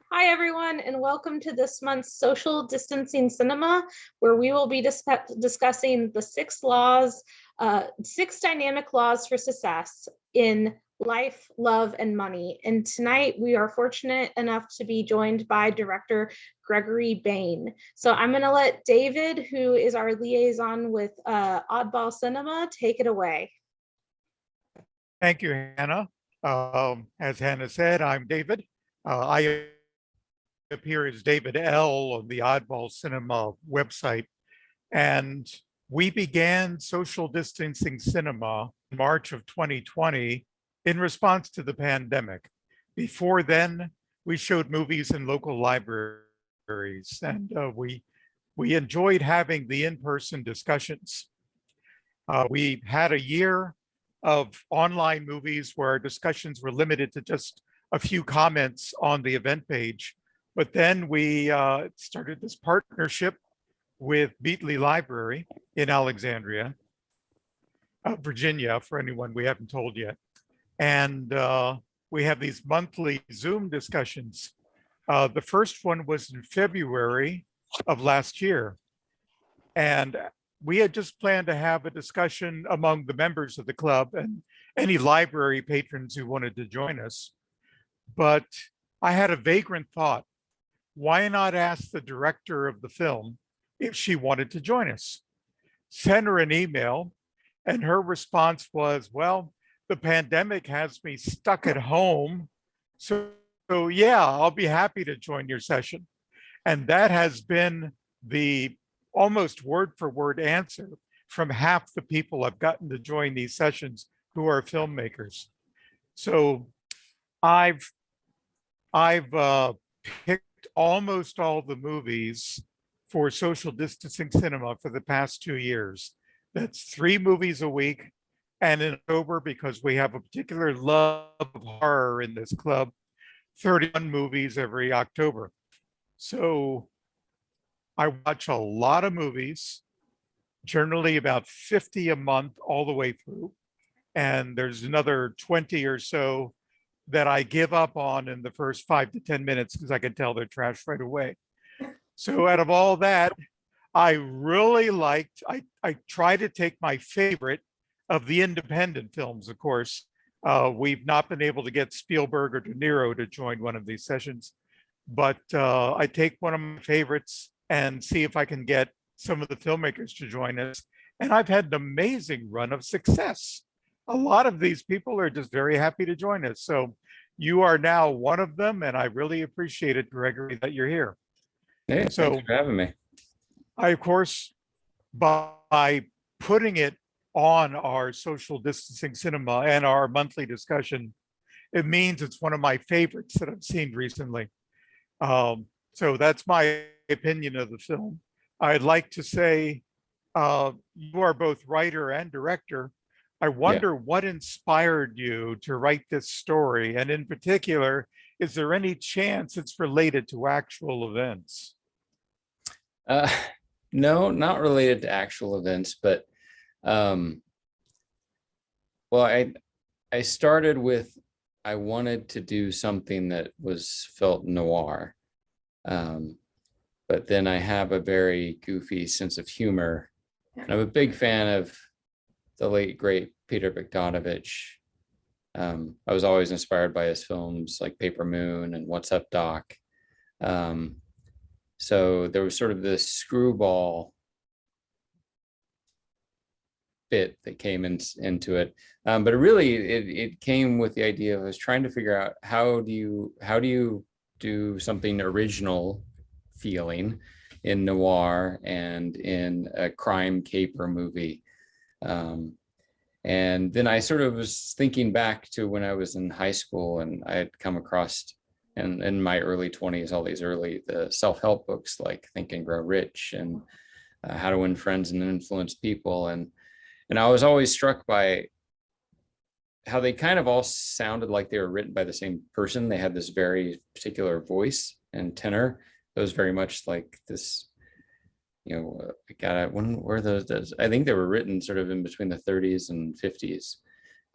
Hi, everyone, and welcome to this month's Social Distancing Cinema, where we will be discussing the six dynamic laws for success in life, love, and money. And tonight we are fortunate enough to be joined by director Gregory Bain. So I'm going to let David, who is our liaison with Oddball Cinema, take it away. Thank you, Hannah. As Hannah said, I'm David. I appear as David L. on the Oddball Cinema website. And we began social distancing cinema in March of 2020 in response to the pandemic. Before then, we showed movies in local libraries, and we enjoyed having the in-person discussions. We had a year of online movies where our discussions were limited to just a few comments on the event page. But then we started this partnership with Beatley Library in Alexandria, Virginia, for anyone we haven't told yet. And we have these monthly Zoom discussions. The first one was in February of last year. And we had just planned to have a discussion among the members of the club and any library patrons who wanted to join us. But I had a vagrant thought. Why not ask the director of the film if she wanted to join us? Send her an email, and her response was, well, the pandemic has me stuck at home. So yeah, I'll be happy to join your session. And that has been the almost word for word answer from half the people I've gotten to join these sessions who are filmmakers. So I've picked almost all the movies for social distancing cinema for the past 2 years. That's 3 movies a week. And in October, because we have a particular love of horror in this club, 31 movies every October. So I watch a lot of movies, generally about 50 a month all the way through. And there's another 20 or so that I give up on in the first 5 to 10 minutes because I can tell they're trash right away. So out of all that, I really liked, I try to take my favorite of the independent films, of course. We've not been able to get Spielberg or De Niro to join one of these sessions, but I take one of my favorites and see if I can get some of the filmmakers to join us. And I've had an amazing run of success. A lot of these people are just very happy to join us. So you are now one of them, and I really appreciate it, Gregory, that you're here. Hey, so thanks for having me. I, of course, by putting it on our social distancing cinema and our monthly discussion, it means it's one of my favorites that I've seen recently. So that's my opinion of the film. I'd like to say you are both writer and director. I wonder what inspired you to write this story, and in particular, is there any chance it's related to actual events? No, not related to actual events, but well, I started with, I wanted to do something that felt noir, but then I have a very goofy sense of humor, and I'm a big fan of the late great Peter Bogdanovich. I was always inspired by his films like Paper Moon and What's Up, Doc. So there was sort of this screwball bit that came into it, but it came with the idea of I was trying to figure out how do you do something original feeling in noir and in a crime caper movie. And then I sort of was thinking back to when I was in high school, and I had come across in my early 20s, all these the self-help books like Think and Grow Rich and How to Win Friends and Influence People. And I was always struck by how they kind of all sounded like they were written by the same person. They had this very particular voice and tenor. It was very much like this, when were those? I think they were written sort of in between the 30s and 50s.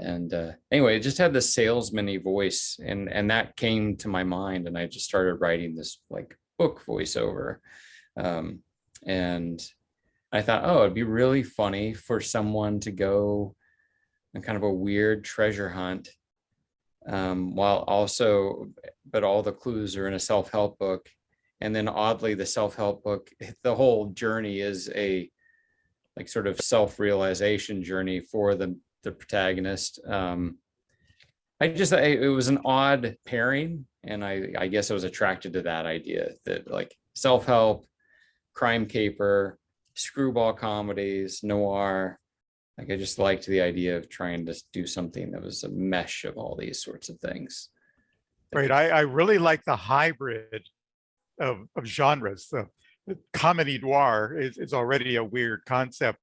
And anyway, it just had this salesman-y voice, and that came to my mind, and I just started writing this like book voiceover. And I thought, oh, it'd be really funny for someone to go on kind of a weird treasure hunt, while also, but all the clues are in a self-help book. And then oddly, the self-help book, the whole journey is a like sort of self-realization journey for the protagonist. It was an odd pairing, and I guess I was attracted to that idea that like self-help, crime caper, screwball comedies, noir. Like I just liked the idea of trying to do something that was a mesh of all these sorts of things. Right. I really like the hybrid of genres. The comedy noir is already a weird concept,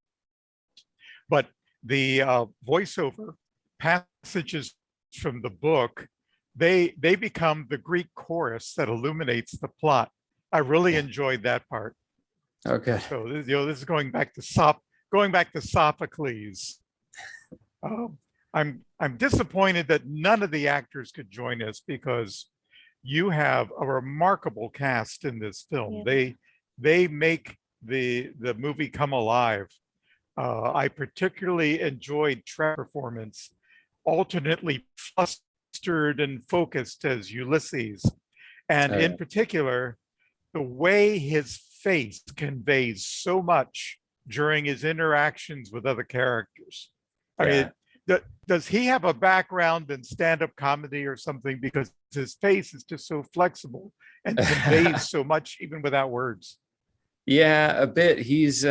but the voiceover passages from the book, they become the Greek chorus that illuminates the plot. I really enjoyed that part. Okay. So this is going back to Sophocles. I'm disappointed that none of the actors could join us, because you have a remarkable cast in this film. Yeah. They make the movie come alive. I particularly enjoyed Trevor's performance, alternately flustered and focused as Ulysses, and in particular, the way his face conveys so much during his interactions with other characters. I mean, does he have a background in stand-up comedy or something? Because his face is just so flexible and conveys so much even without words. Yeah, a bit. He's he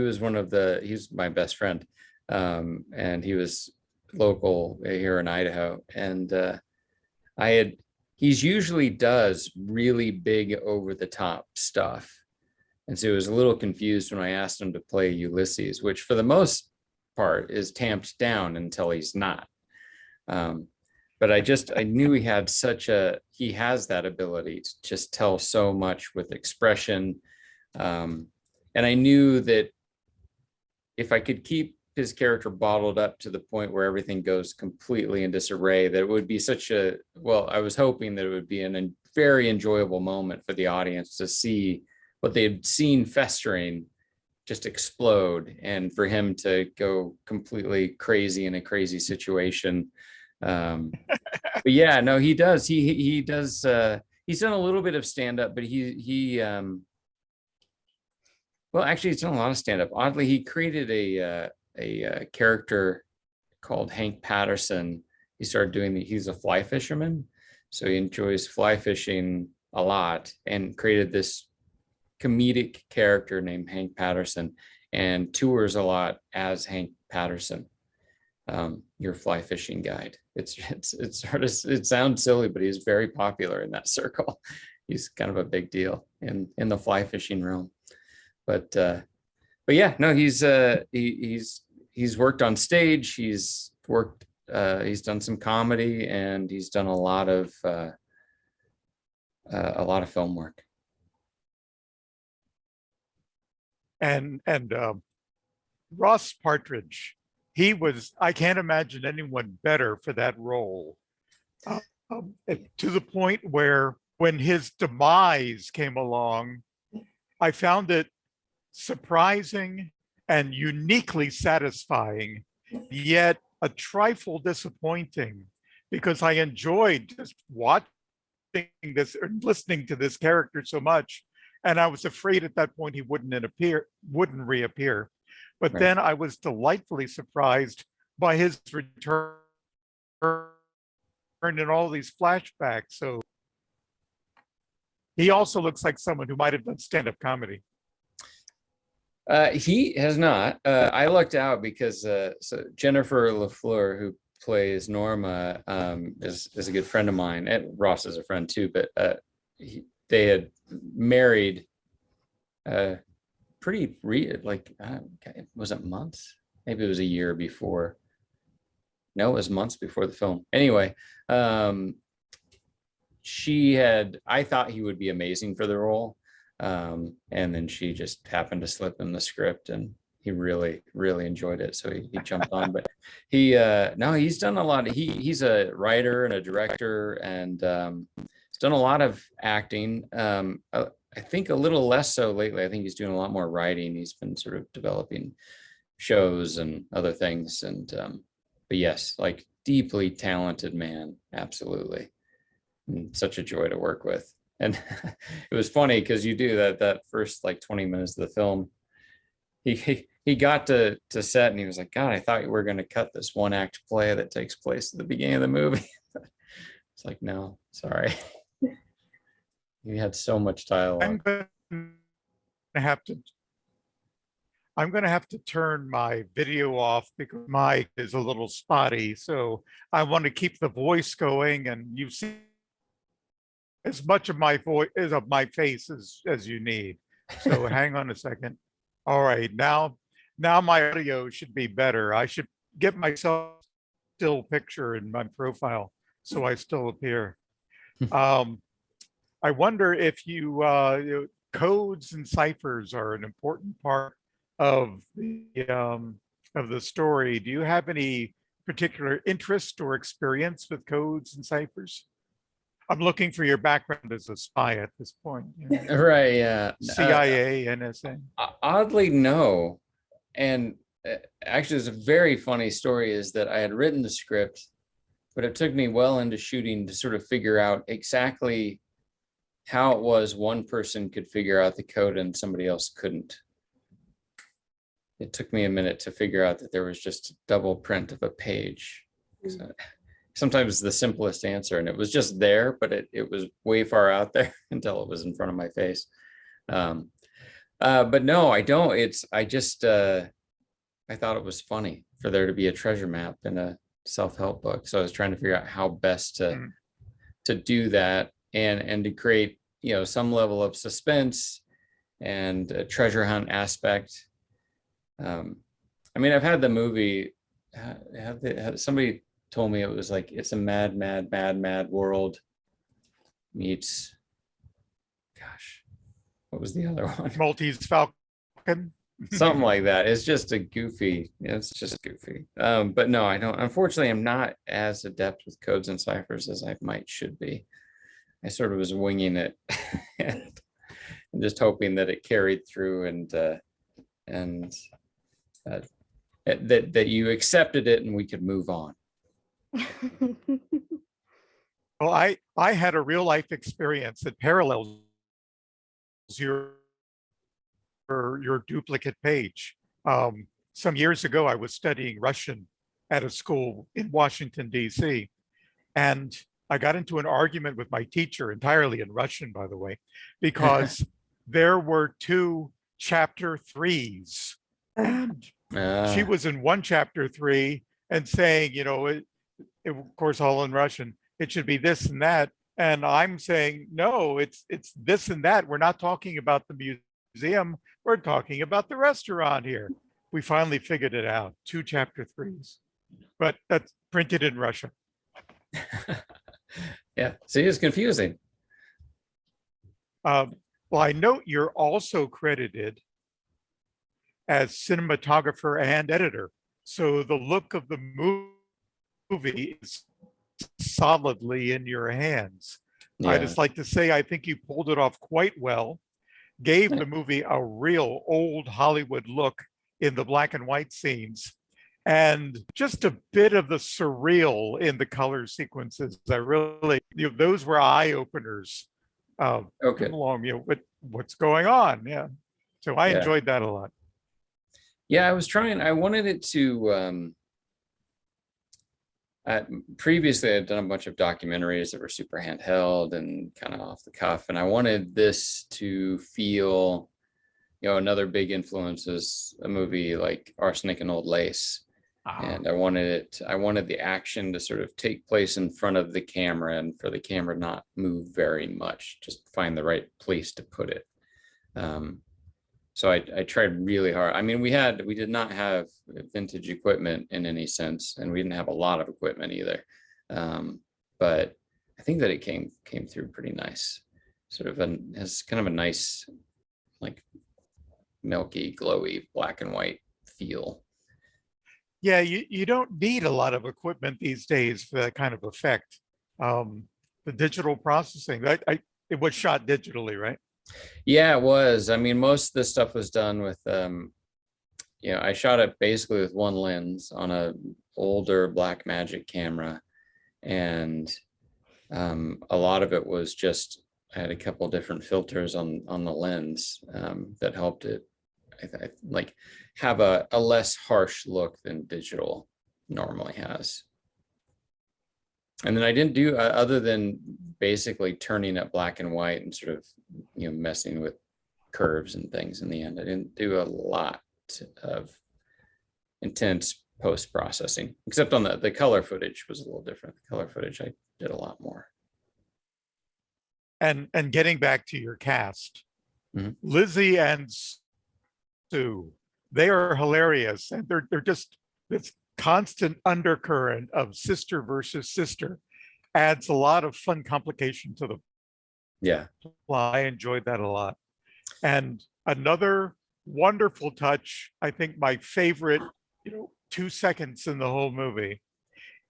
was he's my best friend, and he was local here in Idaho, and he's usually does really big over the top stuff, and so he was a little confused when I asked him to play Ulysses, which for the most part is tamped down until he's not. But I knew he has that ability to just tell so much with expression. And I knew that if I could keep his character bottled up to the point where everything goes completely in disarray, that it would be I was hoping that it would be a very enjoyable moment for the audience to see what they've seen festering just explode, and for him to go completely crazy in a crazy situation. But yeah, no, he does. He does. He's done a little bit of stand-up, but well, actually, he's done a lot of stand-up. Oddly, he created a character called Hank Patterson. He started doing he's a fly fisherman, so he enjoys fly fishing a lot, and created this comedic character named Hank Patterson, and tours a lot as Hank Patterson, your fly fishing guide. It's hard to, it sounds silly, but he's very popular in that circle. He's kind of a big deal in the fly fishing realm. But yeah, no, he's worked on stage. He's done some comedy, and he's done a lot of film work. And Ross Partridge, I can't imagine anyone better for that role. To the point where when his demise came along, I found it surprising and uniquely satisfying, yet a trifle disappointing, because I enjoyed just watching this or listening to this character so much. And I was afraid at that point he wouldn't reappear. But then I was delightfully surprised by his return in all these flashbacks. So he also looks like someone who might have done stand-up comedy. He has not. I lucked out because so Jennifer LaFleur, who plays Norma, is a good friend of mine, and Ross is a friend too. But they had married was it months? Maybe it was a year before. No, it was months before the film. Anyway, I thought he would be amazing for the role. And then she just happened to slip in the script, and he really, really enjoyed it. So he jumped on, but he, no, he's done a lot. He's a writer and a director, and he's done a lot of acting. I think a little less so lately. I think he's doing a lot more writing. He's been sort of developing shows and other things. And, but yes, like deeply talented man. Absolutely. And such a joy to work with. And it was funny because you do that first like 20 minutes of the film. He got to set and he was like, God, I thought you were going to cut this one act play that takes place at the beginning of the movie. It's like, no, sorry. You had so much dialogue. I'm going to have to turn my video off because my mic is a little spotty. So I want to keep the voice going, and you see as much of my voice as of my face as you need. So hang on a second. All right, now my audio should be better. I should get myself still picture in my profile so I still appear. I wonder if codes and ciphers are an important part of the story. Do you have any particular interest or experience with codes and ciphers? I'm looking for your background as a spy at this point. Right, yeah. CIA, NSA. Oddly, no. And actually, it's a very funny story is that I had written the script, but it took me well into shooting to sort of figure out exactly how it was one person could figure out the code and somebody else couldn't. It took me a minute to figure out that there was just a double print of a page. So, sometimes the simplest answer, and it was just there, but it was way far out there until it was in front of my face. But no, I don't. I thought it was funny for there to be a treasure map in a self-help book. So I was trying to figure out how best to do that and to create, some level of suspense and a treasure hunt aspect. I mean, I've had the movie, somebody told me it was like, it's a mad world meets, gosh, what was the other one? Maltese Falcon. Something like that. It's just goofy. But no, I don't. Unfortunately, I'm not as adept with codes and ciphers as I should be. I sort of was winging it and just hoping that it carried through and that you accepted it and we could move on. Well, I had a real life experience that parallels your duplicate page. Some years ago, I was studying Russian at a school in Washington, D.C. And I got into an argument with my teacher, entirely in Russian, by the way, because there were 2 chapter 3s. And she was in one chapter 3 and saying, of course, all in Russian, it should be this and that. And I'm saying, no, it's this and that. We're not talking about the museum. We're talking about the restaurant here. We finally figured it out. 2 chapter 3s, but that's printed in Russia. Yeah, see, it's confusing. Well, I note you're also credited as cinematographer and editor. So the look of the movie is solidly in your hands. Yeah. I just like to say, I think you pulled it off quite well, gave the movie a real old Hollywood look in the black and white scenes, and just a bit of the surreal in the color sequences. I really, those were eye openers. Okay. Along, what's going on? Yeah. So I enjoyed that a lot. Yeah, I wanted it to, previously I'd done a bunch of documentaries that were super handheld and kind of off the cuff. And I wanted this to feel, another big influence is a movie like Arsenic and Old Lace. And I wanted the action to sort of take place in front of the camera and for the camera not move very much, just find the right place to put it. So I tried really hard. I mean, we did not have vintage equipment in any sense, and we didn't have a lot of equipment either. But I think that it came through pretty nice. Sort of has kind of a nice, like milky, glowy, black and white feel. Yeah, you don't need a lot of equipment these days for that kind of effect. The digital processing, it was shot digitally, right? Yeah, it was. I mean, most of this stuff was done with, I shot it basically with one lens on a older Blackmagic camera. And a lot of it was just, I had a couple different filters on the lens that helped it like have a less harsh look than digital normally has. And then I didn't do other than basically turning it black and white and sort of, messing with curves and things in the end. I didn't do a lot of intense post-processing, except on the color footage was a little different. The color footage, I did a lot more. And getting back to your cast, Mhm. Lizzie and Sue, they are hilarious, and they're just this constant undercurrent of sister versus sister adds a lot of fun complication to the Yeah. plot. I enjoyed that a lot. And another wonderful touch, I think my favorite, 2 seconds in the whole movie,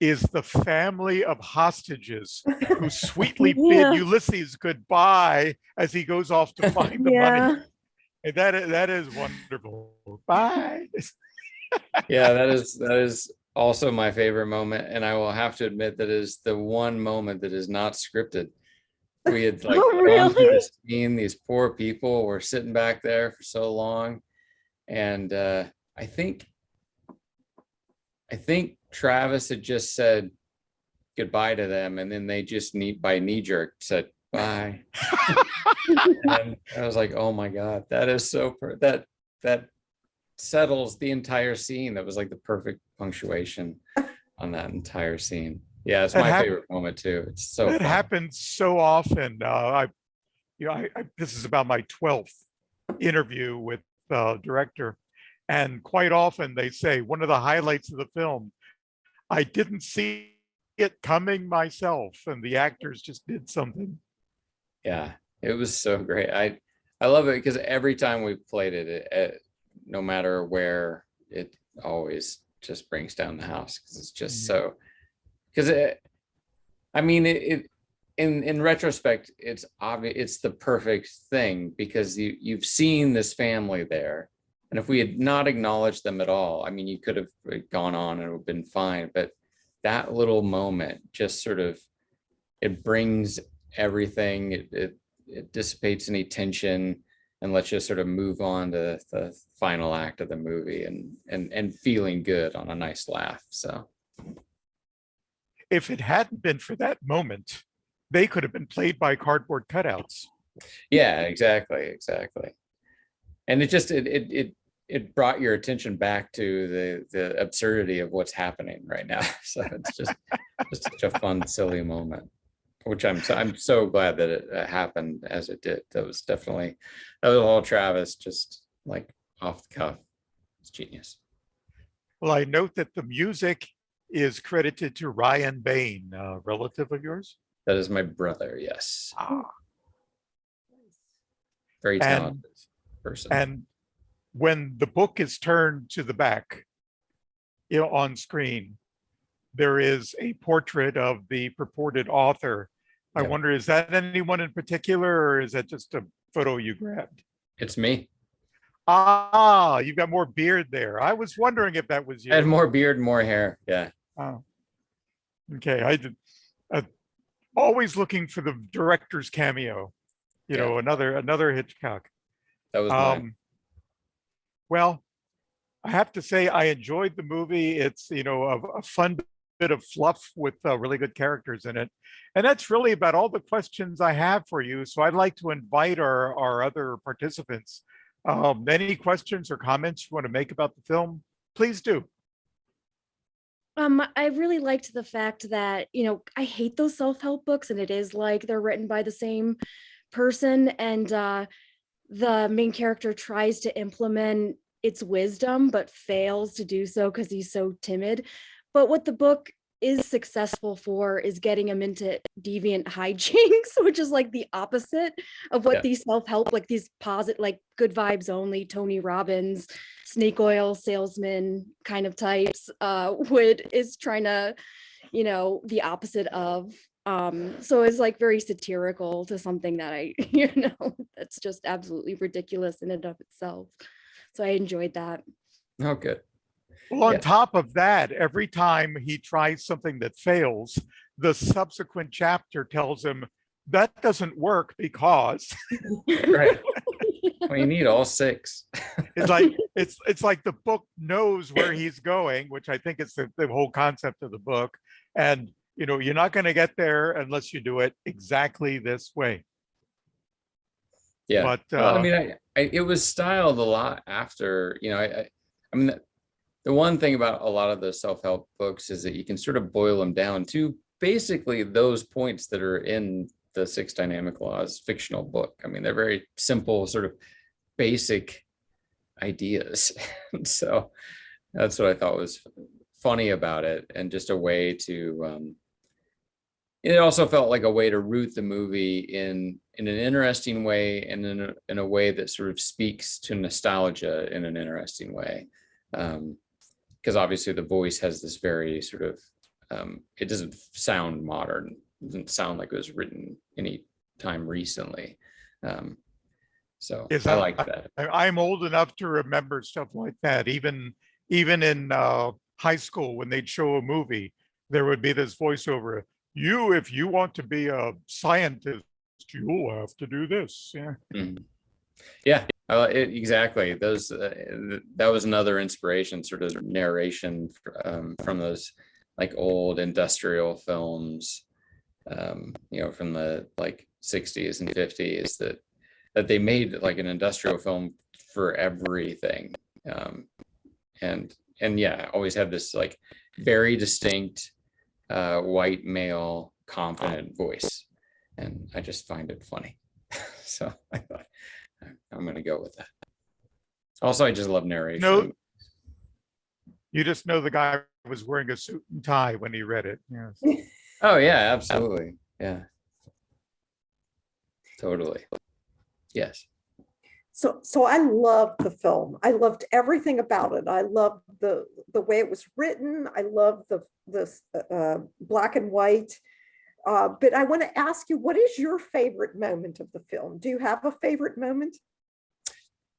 is the family of hostages who sweetly bid Ulysses goodbye as he goes off to find the money. And that is wonderful. Bye. Yeah, that is also my favorite moment, and I will have to admit that is the one moment that is not scripted. We had like gone through this scene, these poor people were sitting back there for so long, and I think Travis had just said goodbye to them, and then they just by knee jerk said bye. And I was like, oh my God, that is so that settles the entire scene. That was like the perfect punctuation on that entire scene. Yeah, it's my favorite moment too. It's so It fun. happens so often. This is about my 12th interview with the director, and quite often they say one of the highlights of the film, I didn't see it coming myself, and the actors just did something. Yeah, it was so great. I love it because every time we played it, no matter where, it always just brings down the house because it's just so. Because in retrospect, it's obvious, it's the perfect thing because you've seen this family there, and if we had not acknowledged them at all, I mean, you could have gone on and it would have been fine. But that little moment just sort of, it brings everything. It dissipates any tension and lets you sort of move on to the final act of the movie and feeling good on a nice laugh. So if it hadn't been for that moment, they could have been played by cardboard cutouts. Yeah, exactly. And it brought your attention back to the absurdity of what's happening right now. So it's just such a fun, silly moment, which I'm so glad that it happened as it did. That was all Travis, just like off the cuff. It's genius. Well, I note that the music is credited to Ryan Bain, a relative of yours. That is my brother. Yes. Ah. Very talented person. And when the book is turned to the back, on screen, there is a portrait of the purported author. I wonder, is that anyone in particular, or is that just a photo you grabbed? It's me. Ah, you've got more beard there. I was wondering if that was you. I had more beard, more hair. Yeah. Oh. Okay. I did. Always looking for the director's cameo. Another Hitchcock. That was mine. Well, I have to say I enjoyed the movie. It's a fun bit of fluff with really good characters in it, and that's really about all the questions I have for you. So I'd like to invite our other participants. Any questions or comments you want to make about the film? Please do. I really liked the fact that, I hate those self-help books, and it is like they're written by the same person, and the main character tries to implement its wisdom but fails to do so because he's so timid. But what the book is successful for is getting him into deviant hijinks, which is like the opposite of what these self-help, like these positive, like good vibes only, Tony Robbins, snake oil salesman kind of types, is trying to, the opposite of. So it's like very satirical to something that I, that's just absolutely ridiculous in and of itself. So I enjoyed that. Oh, good. Well, on top of that, every time he tries something that fails, the subsequent chapter tells him that doesn't work because Right. Well, you need all 6. it's like the book knows where he's going, which I think is the whole concept of the book. And you're not going to get there unless you do it exactly this way. Yeah. But well, I mean, it was styled a lot after, I mean, the one thing about a lot of the self-help books is that you can sort of boil them down to basically those points that are in the 6 Dynamic Laws fictional book. I mean, they're very simple, sort of basic ideas. So that's what I thought was funny about it, and just a way to, it also felt like a way to root the movie in an interesting way, and in a way that sort of speaks to nostalgia in an interesting way. Because obviously the voice has this very sort of, it doesn't sound modern. It doesn't sound like it was written any time recently. So I like that. I'm old enough to remember stuff like that. Even in high school, when they'd show a movie, there would be this voiceover. If you want to be a scientist, you'll have to do this. Yeah. Mm-hmm. Yeah. Exactly. That was another inspiration, sort of narration from those like old industrial films, from the like 60s and 50s that they made like an industrial film for everything. And yeah, always had this like very distinct white male confident voice. And I just find it funny. So I thought, I'm going to go with that. Also, I just love narration. No, you just know the guy was wearing a suit and tie when he read it. Yes. Oh yeah, absolutely. Yeah. Totally. Yes. So I loved the film. I loved everything about it. I loved the way it was written. I loved the black and white. But I want to ask you, what is your favorite moment of the film? Do you have a favorite moment?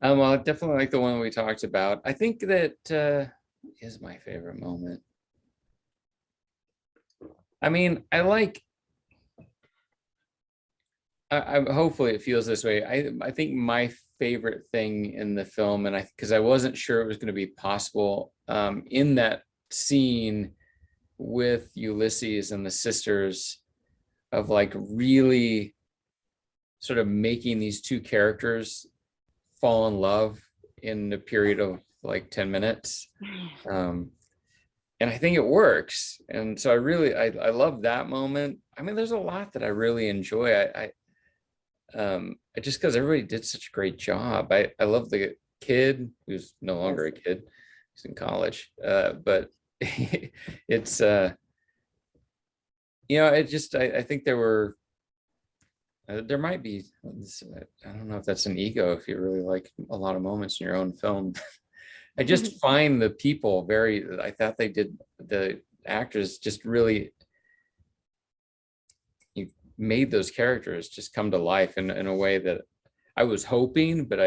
Well, I definitely like the one we talked about. I think that is my favorite moment. I mean, hopefully it feels this way. I think my favorite thing in the film, and because I wasn't sure it was going to be possible, in that scene with Ulysses and the sisters, of like really sort of making these two characters fall in love in a period of like 10 minutes. And I think it works. And so I love that moment. I mean, there's a lot that I really enjoy. I just because everybody did such a great job. I love the kid who's no longer a kid. He's in college. But it's, I think there might be, I don't know if that's an ego, if you really like a lot of moments in your own film. I just find the people I thought the actors just really, you made those characters just come to life in a way that I was hoping, but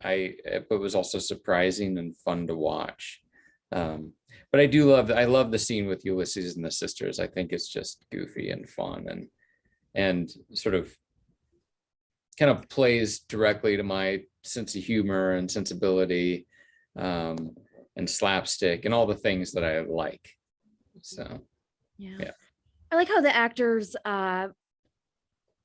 but was also surprising and fun to watch. But I love the scene with Ulysses and the sisters. I think it's just goofy and fun and sort of kind of plays directly to my sense of humor and sensibility, and slapstick and all the things that I like. So yeah. I like how the actors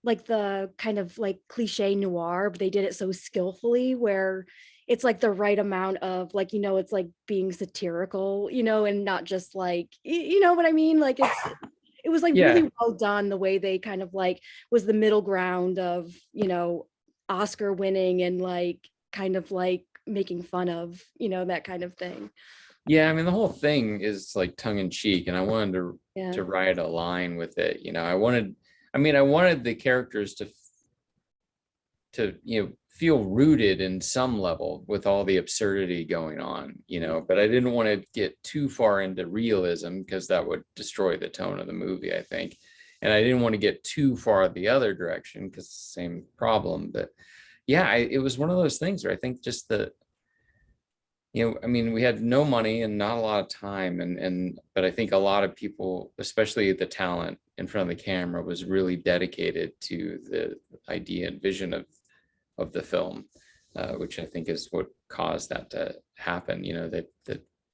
like the kind of like cliche noir, but they did it so skillfully where it's like the right amount of like, it's like being satirical, and not just like, you know what I mean? Like it was like really well done, the way they kind of like was the middle ground of, Oscar winning and like kind of like making fun of, that kind of thing. Yeah, I mean, the whole thing is like tongue in cheek, and I wanted Yeah. to write a line with it. I wanted the characters to feel rooted in some level with all the absurdity going on, but I didn't want to get too far into realism because that would destroy the tone of the movie, I think. And I didn't want to get too far the other direction because same problem. But yeah, it was one of those things where I think just we had no money and not a lot of time, but I think a lot of people, especially the talent in front of the camera, was really dedicated to the idea and vision of the film, which I think is what caused that to happen. That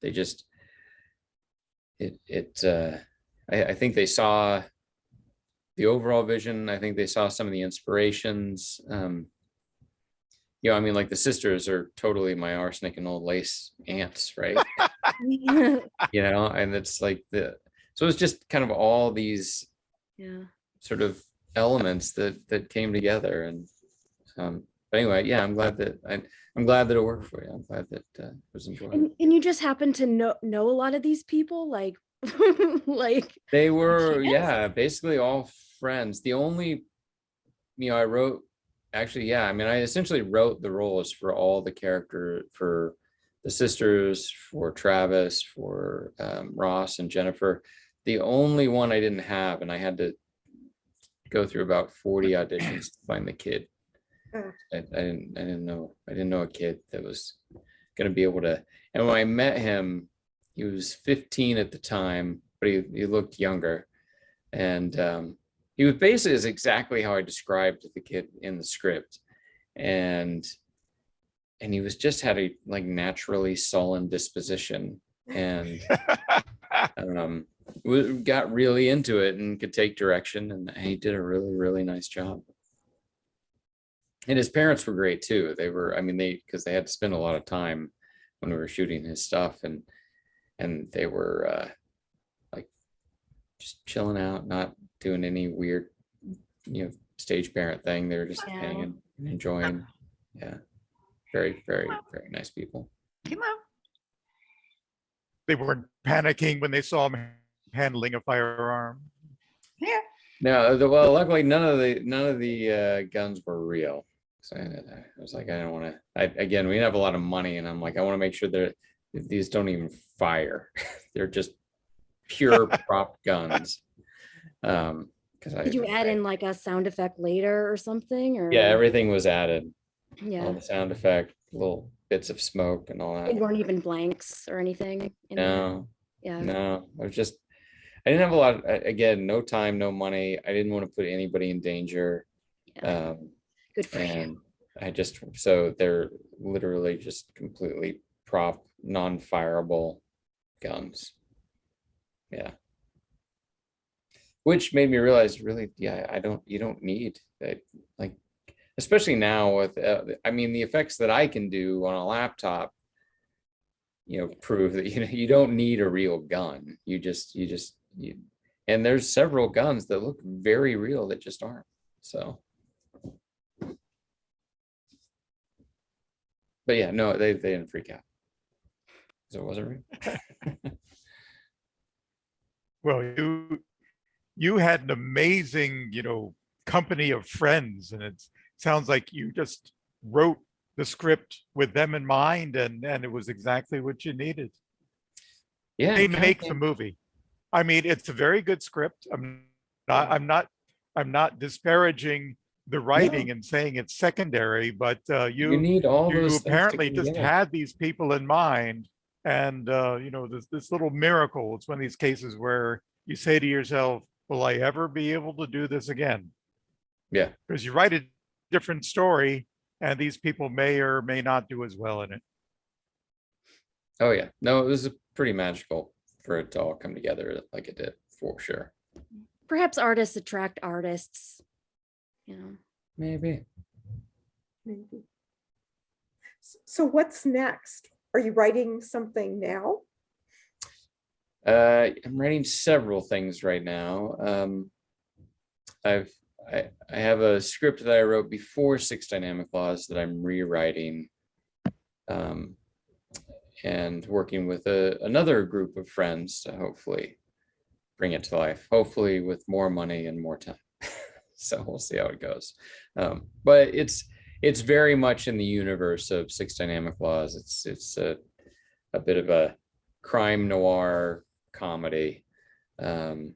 they just I think they saw the overall vision. I think they saw some of the inspirations. Like the sisters are totally my arsenic and old lace aunts, right? And it's like so it's just kind of all these sort of elements that came together. And but anyway, yeah, I'm glad that it worked for you. I'm glad that it was enjoyable. And you just happen to know a lot of these people, like like they were, yeah, basically all friends. The only, I wrote, actually, yeah, I essentially wrote the roles for all the character, for the sisters, for Travis, for Ross and Jennifer. The only one I didn't have, and I had to go through about 40 auditions to find the kid. I didn't know a kid that was going to be able to. And when I met him, he was 15 at the time, but he looked younger. And he was basically is exactly how I described the kid in the script. And he was just had a like naturally sullen disposition, and got really into it and could take direction, and he did a really, really nice job. And his parents were great too. They were, because they had to spend a lot of time when we were shooting his stuff, and they were like just chilling out, not doing any weird, stage parent thing. They were just hanging and enjoying. Yeah. Very, very, very nice people. They weren't panicking when they saw him handling a firearm. Yeah. No, well, luckily none of the guns were real. So I was like, I don't want to. Again, we have a lot of money, and I'm like, I want to make sure that these don't even fire. They're just pure prop guns. Did you add in like a sound effect later or something? Or yeah, everything was added. Yeah, all the sound effect, little bits of smoke and all that. They weren't even blanks or anything. No, yeah. No, I didn't have a lot. Again, no time, no money. I didn't want to put anybody in danger. Yeah. Good for you. So they're literally just completely prop, non-fireable guns. Yeah. Which made me realize, really, yeah, you don't need that, like, especially now with, the effects that I can do on a laptop, prove that, you don't need a real gun. And there's several guns that look very real that just aren't. So. But yeah, no, they didn't freak out. So it wasn't real. Well, you had an amazing, company of friends, and it sounds like you just wrote the script with them in mind, and it was exactly what you needed. Yeah, they make the movie. It's a very good script. I'm not disparaging the writing and saying it's secondary, but you need all those you apparently things just had these people in mind, and this little miracle. It's one of these cases where you say to yourself, will I ever be able to do this again? Yeah, because you write a different story, and these people may or may not do as well in it. Oh yeah, no, it was pretty magical for it to all come together like it did, for sure. Perhaps artists attract artists. Maybe. So what's next? Are you writing something now? I'm writing several things right now. I have a script that I wrote before Six Dynamic Laws that I'm rewriting. and working with another group of friends to hopefully bring it to life, hopefully with more money and more time. So we'll see how it goes. But it's very much in the universe of Six Dynamic Laws. It's a bit of a crime noir comedy, and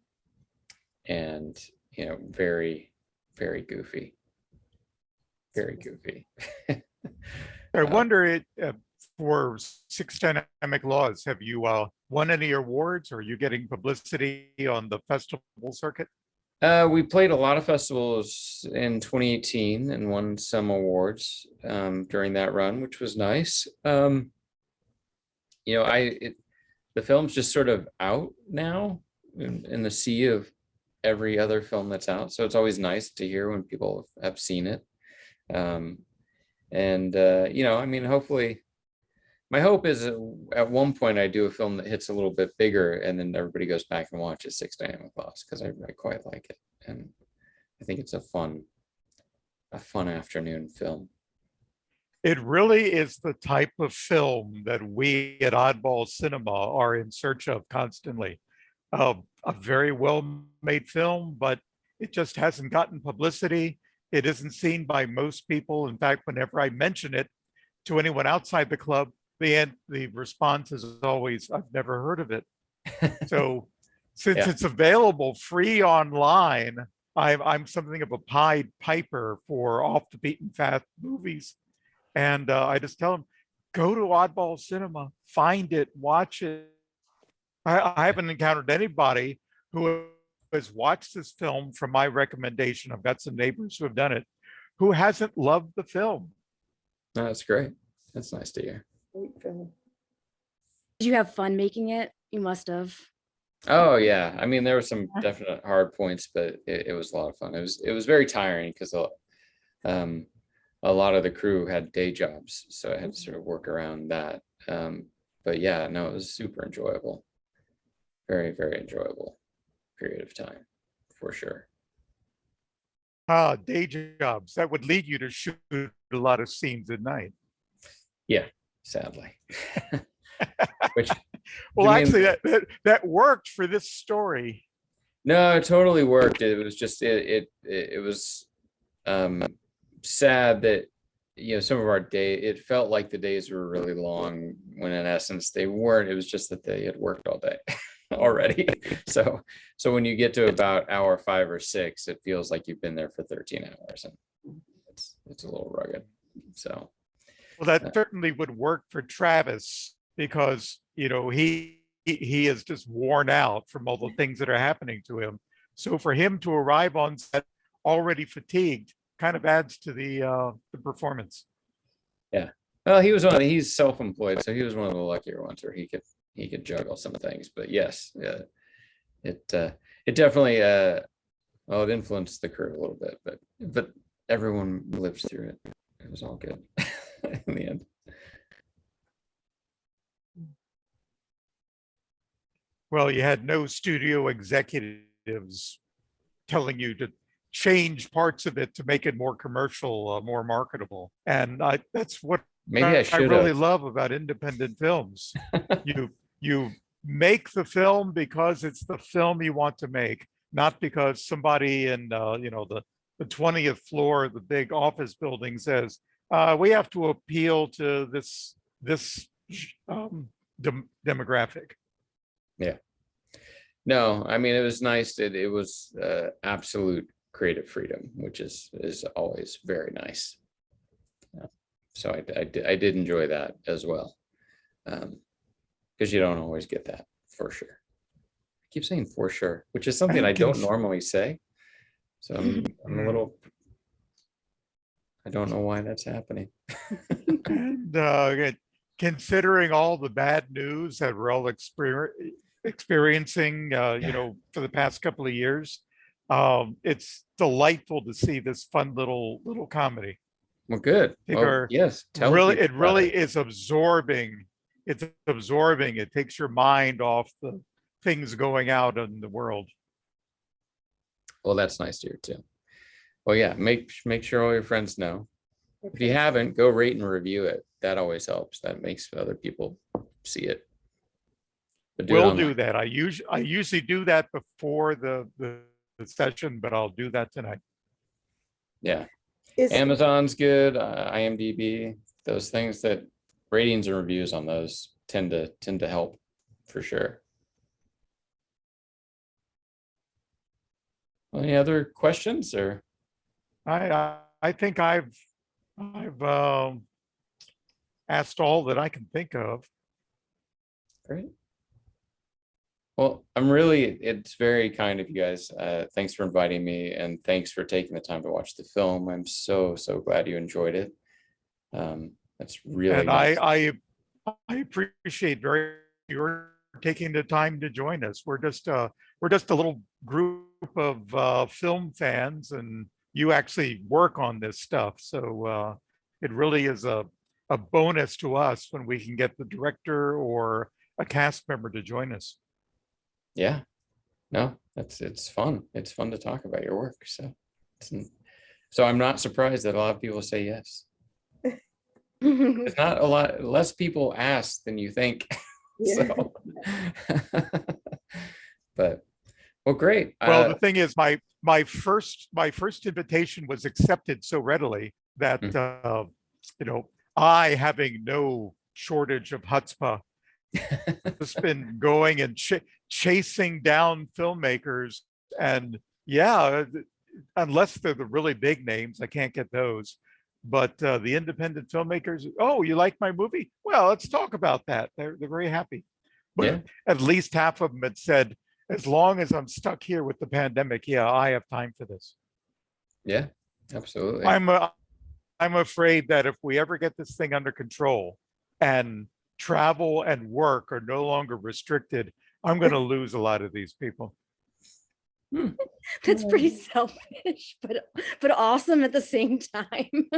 very, very goofy, very goofy. I wonder for Six Dynamic Laws, have you won any awards? Or are you getting publicity on the festival circuit? We played a lot of festivals in 2018 and won some awards during that run, which was nice. The film's just sort of out now in the sea of every other film that's out. So it's always nice to hear when people have seen it. Hopefully, my hope is at one point I do a film that hits a little bit bigger, and then everybody goes back and watches Six Dynamic Laws, because I quite like it, and I think it's a fun afternoon film. It really is the type of film that we at Oddball Cinema are in search of constantly. A very well-made film, but it just hasn't gotten publicity. It isn't seen by most people. In fact, whenever I mention it to anyone outside the club, the response is always, "I've never heard of it." So since it's available free online, I'm something of a Pied Piper for off the beaten path movies. And I just tell them, go to Oddball Cinema, find it, watch it. I haven't encountered anybody who has watched this film from my recommendation. I've got some neighbors who have done it, who hasn't loved the film. No, that's great. That's nice to hear. Great film. Did you have fun making it? You must have. Oh yeah, I mean there were some definite hard points, but it was a lot of fun. It was very tiring because a lot of the crew had day jobs, so I had to sort of work around that. But yeah, no, it was super enjoyable. Very, very enjoyable period of time, for sure. Day jobs, that would lead you to shoot a lot of scenes at night. Yeah, sadly. Which, well, actually, that worked for this story. No, it totally worked. It was just it was sad that some of our it felt like the days were really long when in essence they weren't. It was just that they had worked all day already. So when you get to about hour 5 or 6, it feels like you've been there for 13 hours, and it's a little rugged. So well, that certainly would work for Travis, because he is just worn out from all the things that are happening to him. So for him to arrive on set already fatigued kind of adds to the performance. Yeah. Well, he's self-employed, so he was one of the luckier ones where he could juggle some things. But yes, it definitely it influenced the crew a little bit, but everyone lived through it. It was all good in the end. Well, you had no studio executives telling you to change parts of it to make it more commercial, more marketable. And that's what I really love about independent films. You make the film because it's the film you want to make, not because somebody in the 20th floor of the big office building says, we have to appeal to this demographic. Yeah. No, I mean, it was nice. It was absolute creative freedom, which is always very nice. So I did enjoy that as well, because you don't always get that, for sure. I keep saying for sure, which is something I don't normally say. So I'm a little, I don't know why that's happening. And considering all the bad news that we're all experiencing, for the past couple of years, it's delightful to see this fun little comedy. Well, good. Yes. It really is absorbing. It's absorbing. It takes your mind off the things going out in the world. Well, that's nice to hear too. Well, yeah, make sure all your friends know. If you haven't, go rate and review it. that always helps. That makes other people see it. But it We'll online. do that. I usually do that before the session, but I'll do that tonight. Yeah. Is, Amazon's good, IMDb, those things, that ratings and reviews on those tend to help for sure. Any other questions or? I think I've asked all that I can think of. Great. Well, it's very kind of you guys. Thanks for inviting me, and thanks for taking the time to watch the film. I'm so glad you enjoyed it. That's really And nice. I appreciate very your taking the time to join us. We're just a little group of film fans, and you actually work on this stuff. So it really is a bonus to us when we can get the director or a cast member to join us. Yeah, no, it's fun. It's fun to talk about your work. So I'm not surprised that a lot of people say yes. It's not a lot less people ask than you think. Yeah. So, but well, great. Well, the thing is, my first invitation was accepted so readily that I, having no shortage of chutzpah, just been going and chasing down filmmakers, and yeah, unless they're the really big names, I can't get those. But the independent filmmakers, oh, you like my movie? Well, let's talk about that. They're very happy. But Yeah. at least half of them had said, as long as I'm stuck here with the pandemic, yeah, I have time for this. Yeah, absolutely. I'm afraid that if we ever get this thing under control and travel and work are no longer restricted, I'm going to lose a lot of these people. That's pretty selfish, but awesome at the same time.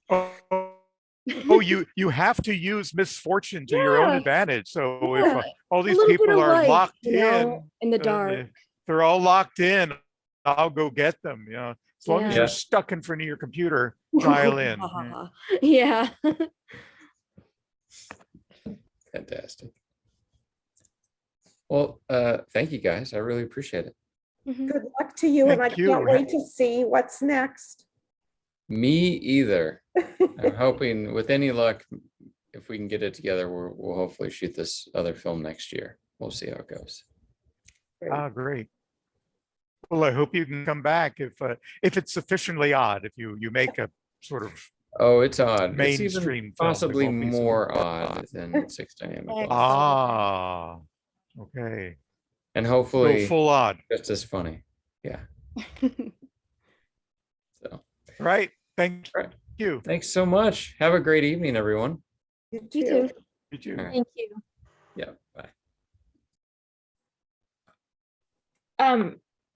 Oh, you have to use misfortune to your own Yeah. advantage. So Yeah. if all these little bit people of are light, locked you know, in the dark. they're all locked in, I'll go get them. You know, as long as Yeah. you're stuck in front of your computer, dial in. Yeah. Fantastic. Well, thank you guys. I really appreciate it. Mhm. good luck to you, and I Thank you. can't wait to see what's next. Me either. I'm hoping with any luck, if we can get it together, we'll hopefully shoot this other film next year. We'll see how it goes. Ah, great. Well, I hope you can come back if it's sufficiently odd. If you make a sort of Oh, it's odd. It's mainstream even film, it possibly won't be so more odd than Six Dynamic Love. ah, okay, And go hopefully full odd. just as funny. Yeah. So Right. Thank Right. you. thanks so much. Have a great evening, everyone. You You too. too. You too. All right. Thank you. Yeah. Bye.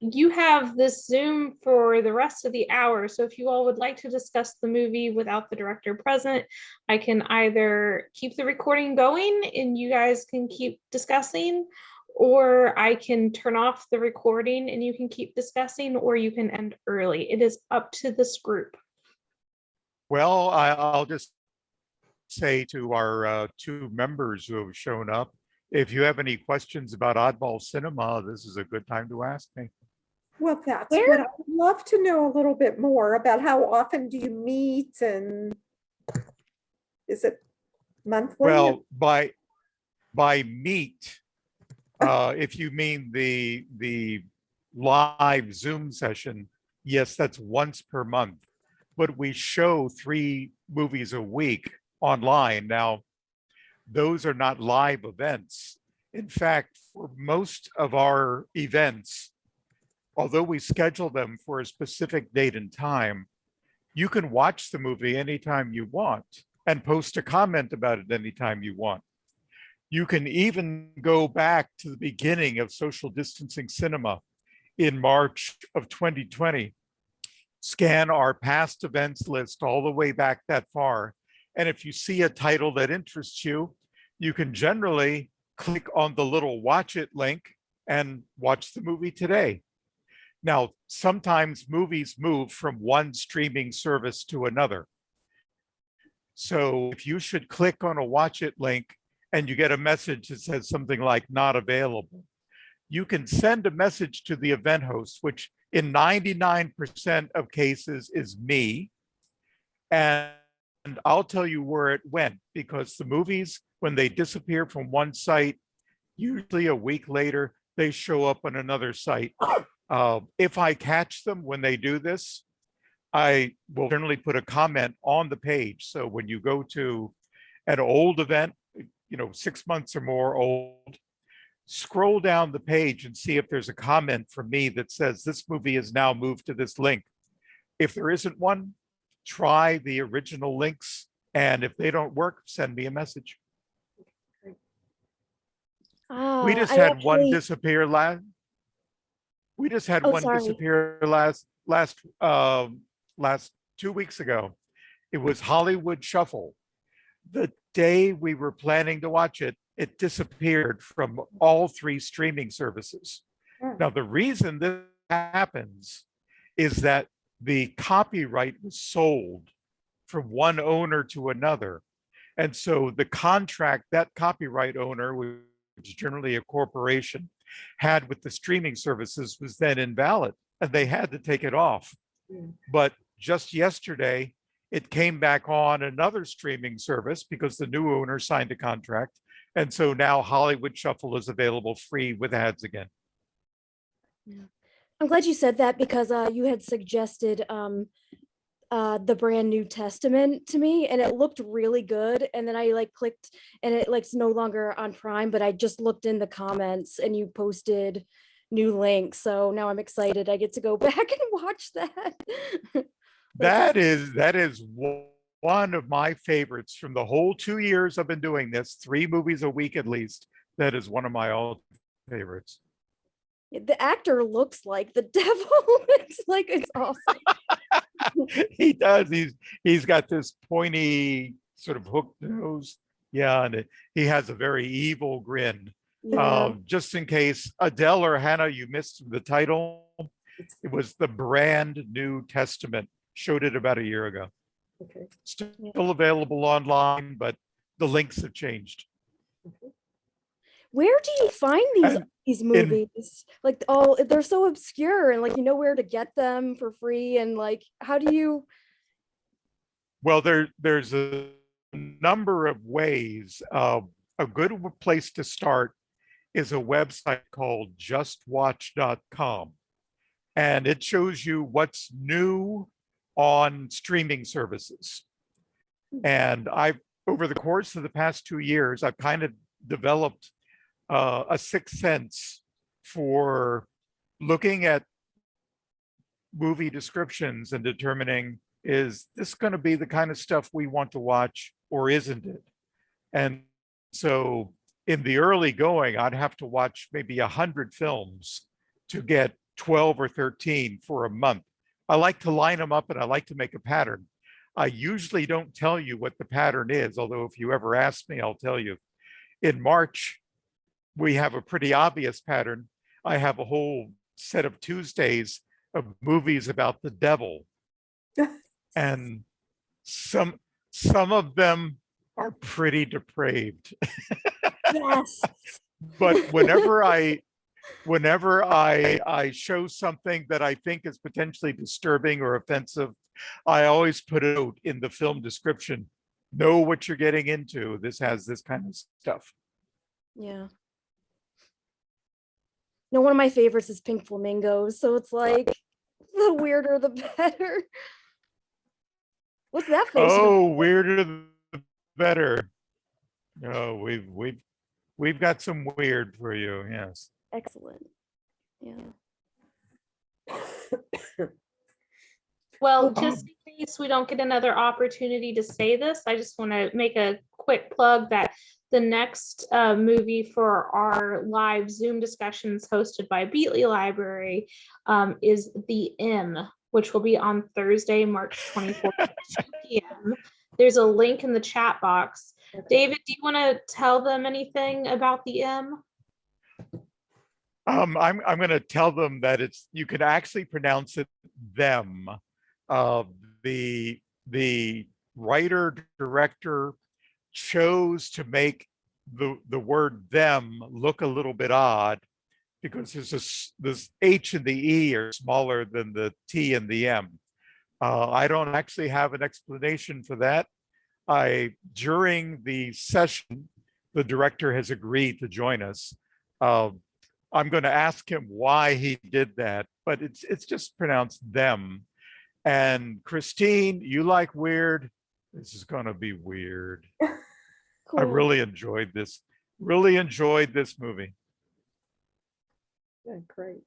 You have this Zoom for the rest of the hour. So if you all would like to discuss the movie without the director present, I can either keep the recording going and you guys can keep discussing, or I can turn off the recording and you can keep discussing, or you can end early. It is up to this group. Well, I'll just say to our two members who have shown up, if you have any questions about Oddball Cinema, this is a good time to ask me. Well, that's Where- what I would love to know a little bit more about. How often do you meet, and is it monthly? Well, by meet, if you mean the live Zoom session, yes, that's once per month. But we show 3 movies a week online. Now, those are not live events. In fact, for most of our events, although we schedule them for a specific date and time, you can watch the movie anytime you want and post a comment about it anytime you want. You can even go back to the beginning of social distancing cinema in March of 2020, scan our past events list all the way back that far. And if you see a title that interests you, you can generally click on the little watch it link and watch the movie today. Now, sometimes movies move from one streaming service to another. So if you should click on a watch it link and you get a message that says something like not available, you can send a message to the event host, which in 99% of cases is me. And I'll tell you where it went, because the movies, when they disappear from one site, usually a week later, they show up on another site. If I catch them when they do this, I will generally put a comment on the page. So when you go to an old event, 6 months or more old, scroll down the page and see if there's a comment from me that says this movie is now moved to this link. If there isn't one, try the original links. And if they don't work, send me a message. We just I had one actually, disappear last. We just had Oh, one sorry. disappear last 2 weeks ago. It was Hollywood Shuffle. The day we were planning to watch it, it disappeared from all 3 streaming services. Now, the reason this happens is that the copyright was sold from one owner to another. And so the contract that copyright owner, which is generally a corporation, had with the streaming services was then invalid, and they had to take it off. But just yesterday, it came back on another streaming service because the new owner signed a contract. And so now Hollywood Shuffle is available free with ads again. I'm glad you said that, because you had suggested the brand New Testament to me, and it looked really good. And then I clicked, and it's no longer on Prime, but I just looked in the comments and you posted new links. So now I'm excited. I get to go back and watch that. That is one of my favorites from the whole 2 years I've been doing this, 3 movies a week at least. That is one of my all favorites. The actor looks like the devil. It's awesome. He does. He's got this pointy sort of hooked nose. Yeah, and he has a very evil grin. Yeah. Just in case Adele or Hannah, you missed the title. It was the brand New Testament. Showed it about a year ago. Okay. Still available online, but the links have changed. Where do you find these movies? They're so obscure, and you know where to get them for free, and how do you? Well, there's a number of ways. A good place to start is a website called justwatch.com. And it shows you what's new on streaming services. And over the course of the past 2 years, I've kind of developed a sixth sense for looking at movie descriptions and determining, is this going to be the kind of stuff we want to watch or isn't it? And so in the early going, I'd have to watch maybe 100 films to get 12 or 13 for a month. I like to line them up and I like to make a pattern. I usually don't tell you what the pattern is, although if you ever ask me, I'll tell you. In March, we have a pretty obvious pattern. I have a whole set of Tuesdays of movies about the devil. And some of them are pretty depraved. Yes. But whenever I show something that I think is potentially disturbing or offensive, I always put a note in the film description. Know what you're getting into. This has this kind of stuff. Yeah. No, one of my favorites is Pink Flamingos. So it's the weirder the better. What's that face? Oh, weirder the better. Oh, we've got some weird for you. Yes. Excellent. Yeah. Well, just in case we don't get another opportunity to say this, I just want to make a quick plug that the next movie for our live Zoom discussions hosted by Beatley Library is The M, which will be on Thursday, March 24th at 2 p.m. There's a link in the chat box. David, do you want to tell them anything about The M? I'm going to tell them that you can actually pronounce it them. The writer director chose to make the word them look a little bit odd because this H and the E are smaller than the T and the M. I don't actually have an explanation for that. During the session, the director has agreed to join us. I'm going to ask him why he did that, but it's just pronounced them. And Christine, you like weird? This is going to be weird. Cool. I really enjoyed this. Really enjoyed this movie. Yeah, great.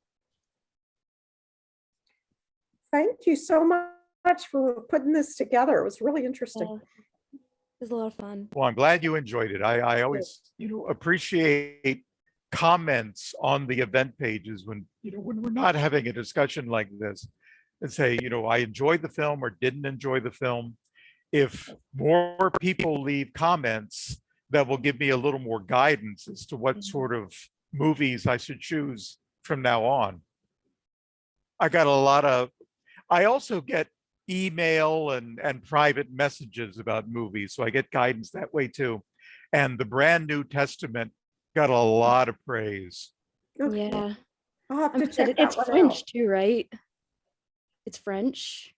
Thank you so much for putting this together. It was really interesting. It was a lot of fun. Well, I'm glad you enjoyed it. I always, appreciate comments on the event pages when we're not having a discussion like this, and say, I enjoyed the film or didn't enjoy the film. If more people leave comments, that will give me a little more guidance as to what sort of movies I should choose from now on. I also get email and private messages about movies, so I get guidance that way too. And the Brand New Testament got a lot of praise. Okay. Yeah. I'll have to check It's that one French out. too, right? It's French.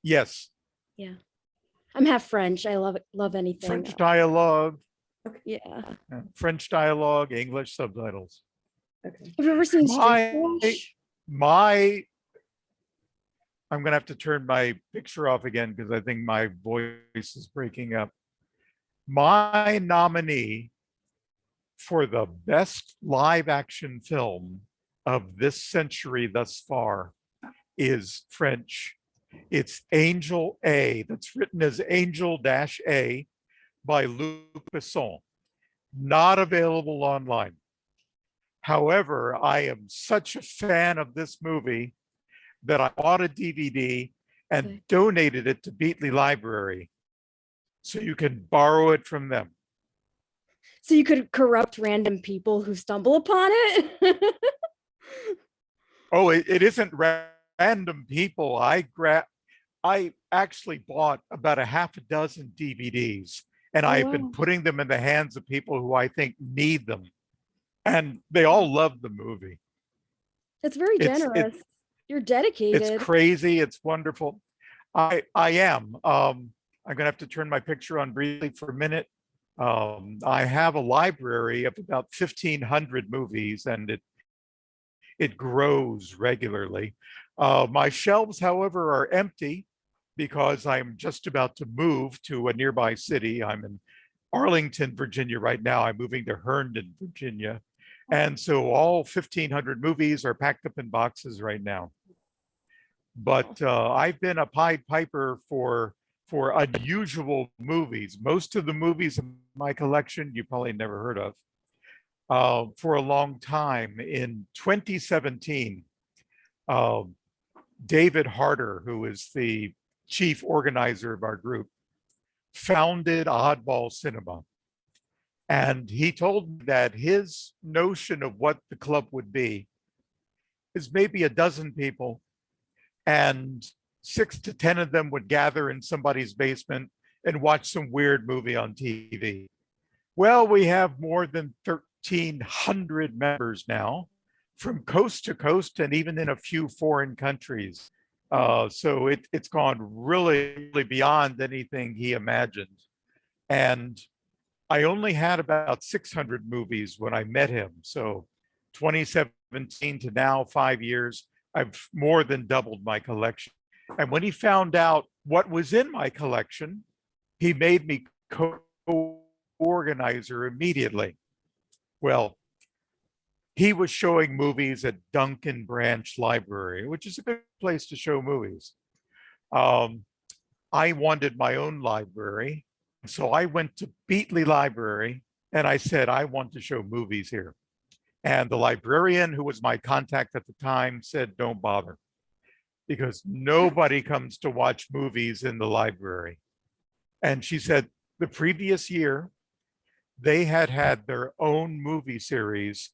Yes, Yeah. I'm half French. I love anything. French dialogue, Yeah. French dialogue, English subtitles. Okay. Have you ever seen Street Fish? I'm gonna have to turn my picture off again because I think my voice is breaking up. My nominee for the best live action film of this century thus far is French. It's Angel A, that's written as Angel-A by Luc Besson, not available online. However, I am such a fan of this movie that I bought a DVD and donated it to Beatley Library so you can borrow it from them. So you could corrupt random people who stumble upon it? Oh, it isn't random people. I actually bought about a half a dozen DVDs, and I've been putting them in the hands of people who I think need them. And they all love the movie. That's very generous. You're dedicated. It's crazy. It's wonderful. I am. I'm gonna have to turn my picture on briefly for a minute. I have a library of about 1,500 movies, and it grows regularly. My shelves, however, are empty because I'm just about to move to a nearby city. I'm in Arlington, Virginia right now. I'm moving to Herndon, Virginia. And so all 1,500 movies are packed up in boxes right now. But I've been a Pied Piper for unusual movies. Most of the movies in my collection you probably never heard of for a long time. In 2017, David Harder, who is the chief organizer of our group, founded Oddball Cinema. And he told me that his notion of what the club would be is maybe a dozen people, and 6 to 10 of them would gather in somebody's basement and watch some weird movie on TV. Well, we have more than 1,300 members now from coast to coast and even in a few foreign countries. So it's gone really, really beyond anything he imagined. And I only had about 600 movies when I met him. So 2017 to now, 5 years, I've more than doubled my collection. And when he found out what was in my collection, he made me co-organizer immediately. Well, he was showing movies at Duncan Branch Library, which is a good place to show movies. I wanted my own library. So I went to Beatley Library and I said, I want to show movies here. And the librarian, who was my contact at the time, said, don't bother, because nobody comes to watch movies in the library. And she said the previous year, they had their own movie series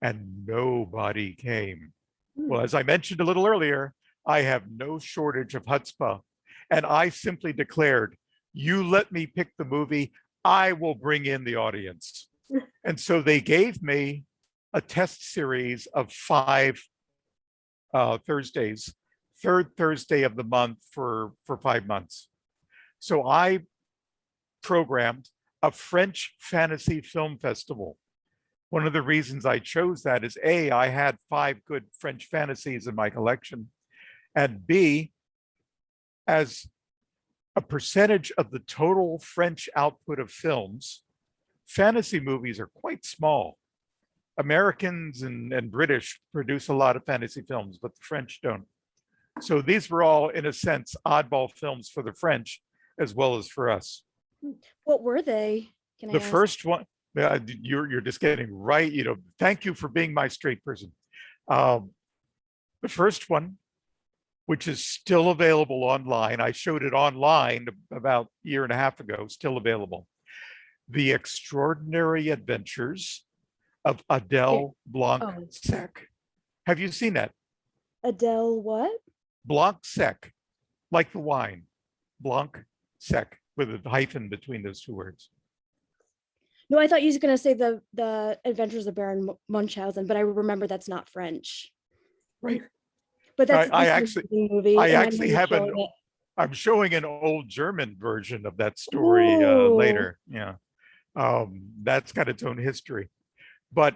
and nobody came. Well, as I mentioned a little earlier, I have no shortage of chutzpah. And I simply declared, you let me pick the movie, I will bring in the audience. And so they gave me a test series of 5 Thursdays, third Thursday of the month for 5 months. So I programmed a French fantasy film festival. One of the reasons I chose that is A, I had 5 good French fantasies in my collection, and B, as a percentage of the total French output of films, fantasy movies are quite small. Americans and British produce a lot of fantasy films, but the French don't. So these were all, in a sense, oddball films for the French as well as for us. What were they? Can I The ask? first one, you're just getting right. Thank you for being my straight person. The first one, which is still available online. I showed it online about a year and a half ago, still available. The Extraordinary Adventures of Adele Blanc-Sec. Have you seen that? Adele what? Blanc-Sec, like the wine. Blanc-Sec, with a hyphen between those 2 words. No, I thought you were going to say the Adventures of Baron Munchausen, but I remember that's not French. Right. But that's I an actually, interesting movie. I and know actually you're have showing it. I'm showing an old German version of that story Ooh. later. Yeah. That's got its own history. But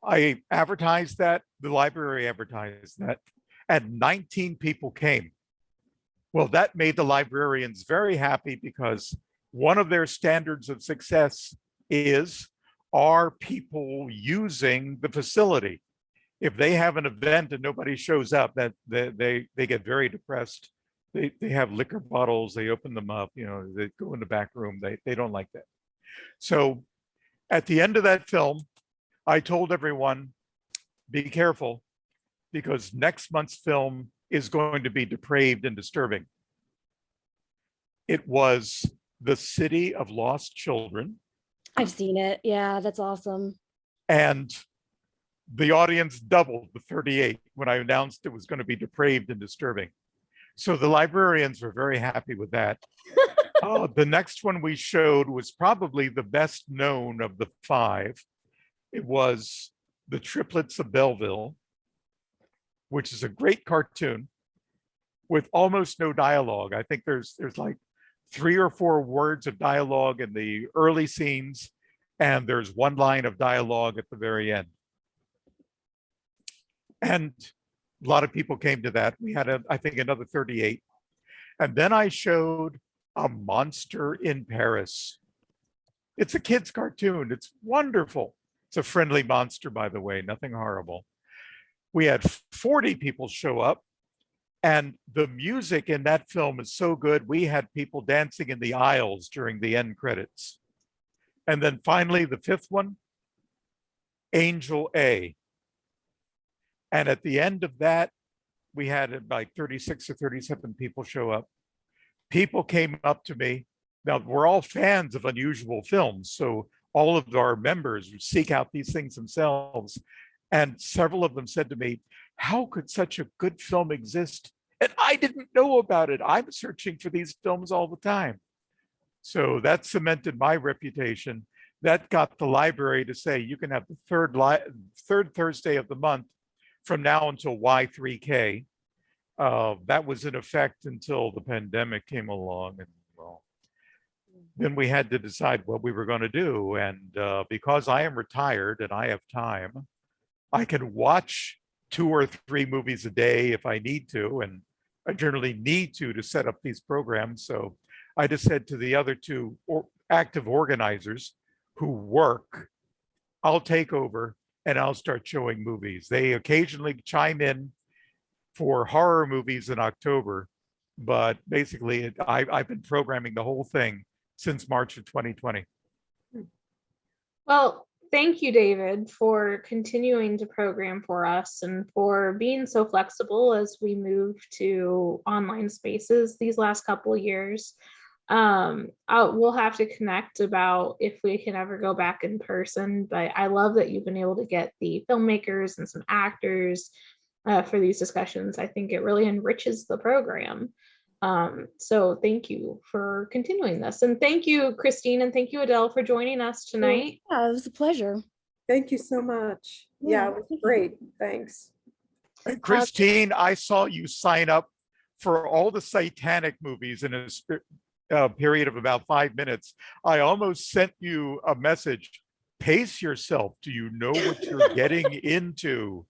I advertised that, the library advertised that, and 19 people came. Well, that made the librarians very happy because one of their standards of success is, are people using the facility? If they have an event and nobody shows up, that they get very depressed. They have liquor bottles, they open them up, they go in the back room. They don't like that. So at the end of that film, I told everyone, be careful, because next month's film is going to be depraved and disturbing. It was The City of Lost Children. I've seen it. Yeah, that's awesome. And the audience doubled the 38 when I announced it was going to be depraved and disturbing. So the librarians were very happy with that. The next one we showed was probably the best known of the 5. It was The Triplets of Belleville, which is a great cartoon with almost no dialogue. I think there's like 3 or 4 words of dialogue in the early scenes, and there's 1 line of dialogue at the very end. And a lot of people came to that. We had, I think, another 38. And then I showed A Monster in Paris. It's a kid's cartoon. It's wonderful. It's a friendly monster, by the way, nothing horrible. We had 40 people show up, and the music in that film is so good. We had people dancing in the aisles during the end credits. And then finally, the 5th one, Angel A. And at the end of that, we had like 36 or 37 people show up. People came up to me. Now, we're all fans of unusual films, so all of our members seek out these things themselves. And several of them said to me, how could such a good film exist? And I didn't know about it. I'm searching for these films all the time. So that cemented my reputation. That got the library to say, you can have the third Thursday of the month from now until Y3K. That was in effect until the pandemic came along. And well, then we had to decide what we were going to do. And because I am retired and I have time, I can watch 2 or 3 movies a day if I need to. And I generally need to set up these programs. So I just said to the other 2 active organizers who work, I'll take over and I'll start showing movies. They occasionally chime in for horror movies in October, but basically I've been programming the whole thing since March of 2020. Well, thank you, David, for continuing to program for us and for being so flexible as we move to online spaces these last couple of years. We'll have to connect about if we can ever go back in person, but I love that you've been able to get the filmmakers and some actors for these discussions. I think it really enriches the program. So thank you for continuing this. And thank you, Christine, and thank you, Adele, for joining us tonight. Yeah, it was a pleasure. Thank you so much. Yeah, it was great. Thanks. And Christine, I saw you sign up for all the satanic movies in a period of about 5 minutes. I almost sent you a message. Pace yourself. Do you know what you're getting into?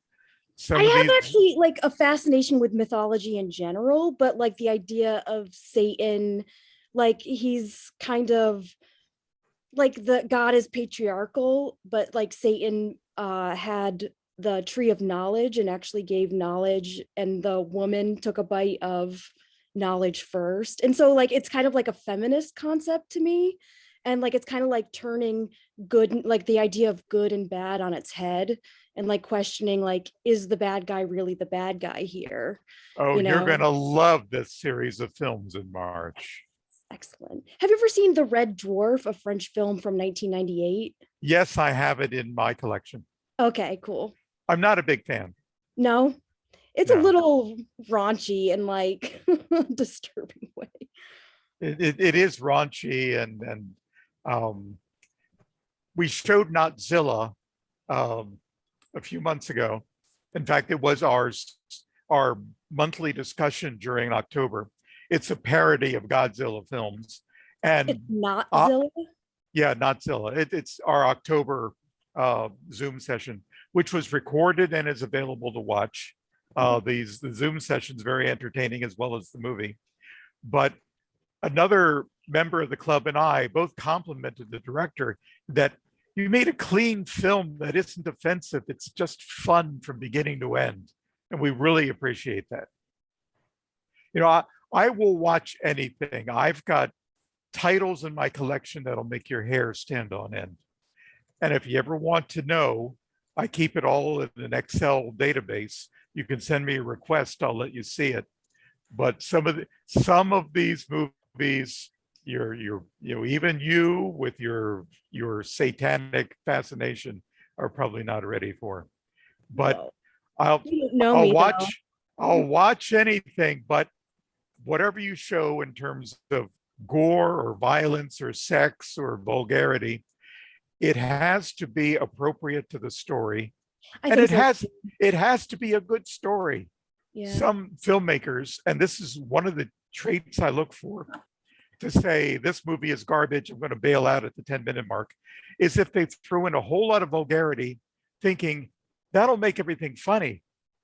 I have actually like a fascination with mythology in general, but like the idea of Satan, like he's kind of like the God is patriarchal, but like Satan had the tree of knowledge and actually gave knowledge, and the woman took a bite of knowledge first. And so like it's kind of like a feminist concept to me. And like it's kind of like turning good, like the idea of good and bad on its head, and like questioning like, is the bad guy really the bad guy here? Oh, you you're know? gonna love this series of films in March. Excellent. Have you ever seen The Red Dwarf, a French film from 1998? Yes, I have it in my collection. Okay, cool. I'm not a big fan. No, it's No. a little raunchy and like disturbing way. It is raunchy, and we showed Notzilla a few months ago. In fact, it was our monthly discussion during October. It's a parody of Godzilla films, and It's not Zilla. yeah, Notzilla. It's our October Zoom session, which was recorded and is available to watch. The Zoom session's very entertaining, as well as the movie. But another member of the club and I both complimented the director that you made a clean film that isn't offensive. It's just fun from beginning to end. And we really appreciate that. You know, I will watch anything. I've got titles in my collection that'll make your hair stand on end. And if you ever want to know, I keep it all in an Excel database. You can send me a request, I'll let you see it. But some of these movies, you know, even you with your satanic fascination are probably not ready for. But I'll watch anything, but whatever you show in terms of gore or violence or sex or vulgarity, it has to be appropriate to the story. And it has to be a good story. Yeah. Some filmmakers, and this is one of the traits I look for, to say this movie is garbage, I'm going to bail out at the 10-minute mark, is if they throw in a whole lot of vulgarity, thinking that'll make everything funny,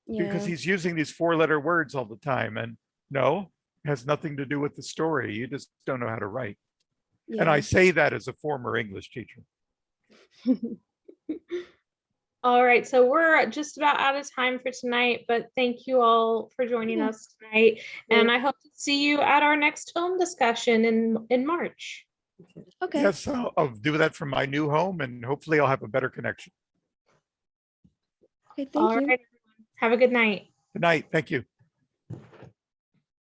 because he's using these 4-letter words all the time. And no, it has nothing to do with the story. You just don't know how to write. Yeah. And I say that as a former English teacher. All right, so we're just about out of time for tonight, but thank you all for joining us tonight. And I hope to see you at our next film discussion in March. Okay. Yes, I'll do that from my new home, and hopefully I'll have a better connection. Okay, thank All you. right, everyone. Have a good night. Good night. Thank you.